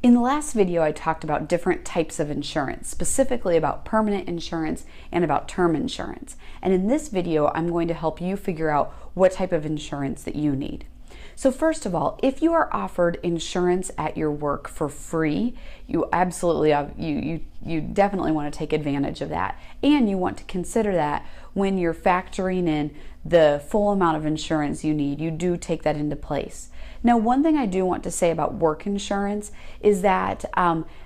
In the last video, I talked about different types of insurance, specifically about permanent insurance and about term insurance. And in this video, I'm going to help you figure out what type of insurance that you need. So first of all, if you are offered insurance at your work for free, you absolutely you definitely want to take advantage of that, and you want to consider that when you're factoring in the full amount of insurance you need. You do take that into place. Now, one thing I do want to say about work insurance is that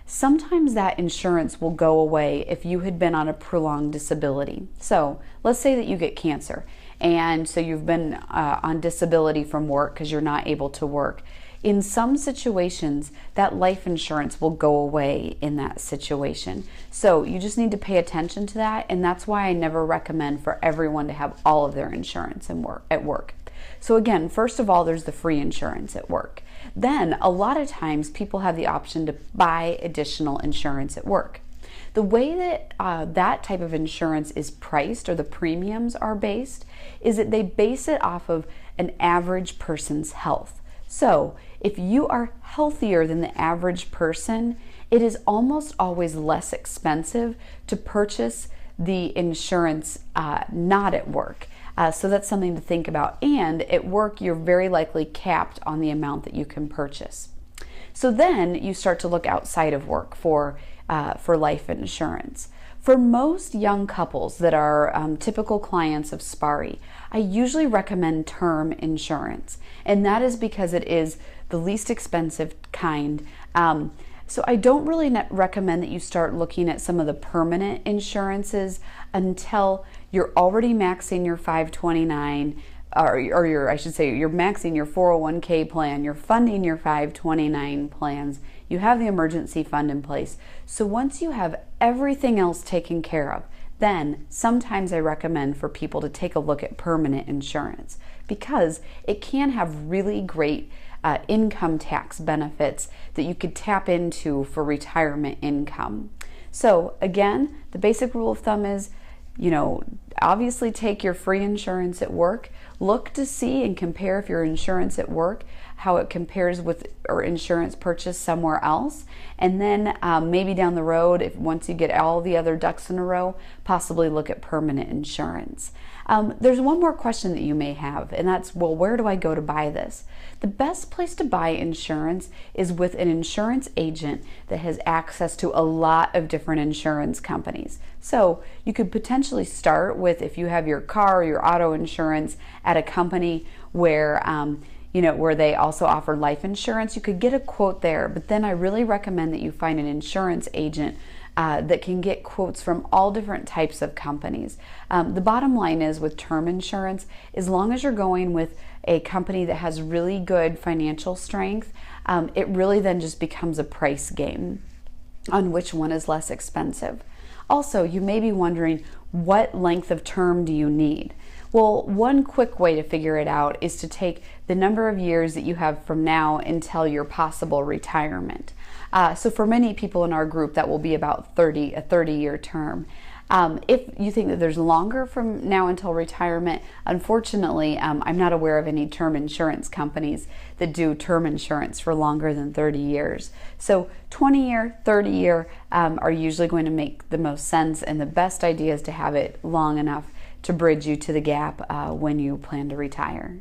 sometimes that insurance will go away if you had been on a prolonged disability. So let's say that you get cancer, and so you've been on disability from work because you're not able to work. In some situations, that life insurance will go away in that situation. So you just need to pay attention to that, and that's why I never recommend for everyone to have all of their insurance at work. So again, first of all, there's the free insurance at work. Then a lot of times people have the option to buy additional insurance at work. The way that that type of insurance is priced, or the premiums are based, is that they base it off of an average person's health. So if you are healthier than the average person, it is almost always less expensive to purchase the insurance not at work. So that's something to think about. And at work, you're very likely capped on the amount that you can purchase. So then you start to look outside of work for life insurance. For most young couples that are typical clients of Spari, I usually recommend term insurance, and that is because it is the least expensive kind. So I don't really recommend that you start looking at some of the permanent insurances until you're already maxing your 529, I should say you're maxing your 401k plan, you're funding your 529 plans, you have the emergency fund in place. So once you have everything else taken care of, then sometimes I recommend for people to take a look at permanent insurance, because it can have really great income tax benefits that you could tap into for retirement income. So again, the basic rule of thumb is, obviously take your free insurance at work. Look to see and compare if your insurance at work, how it compares with or insurance purchased somewhere else. And then maybe down the road, once you get all the other ducks in a row, possibly look at permanent insurance. There's one more question that you may have, and that's, well, where do I go to buy this? The best place to buy insurance is with an insurance agent that has access to a lot of different insurance companies. So you could potentially start with, if you have your car or your auto insurance at a company where where they also offer life insurance, you could get a quote there. But then I really recommend that you find an insurance agent that can get quotes from all different types of companies. The bottom line is, with term insurance, as long as you're going with a company that has really good financial strength, it really then just becomes a price game on which one is less expensive. Also, you may be wondering, what length of term do you need? Well, one quick way to figure it out is to take the number of years that you have from now until your possible retirement. So for many people in our group, that will be about a 30-year term. If you think that there's longer from now until retirement, unfortunately, I'm not aware of any term insurance companies that do term insurance for longer than 30 years. So 20-year, 30-year are usually going to make the most sense, and the best idea is to have it long enough to bridge you to the gap when you plan to retire.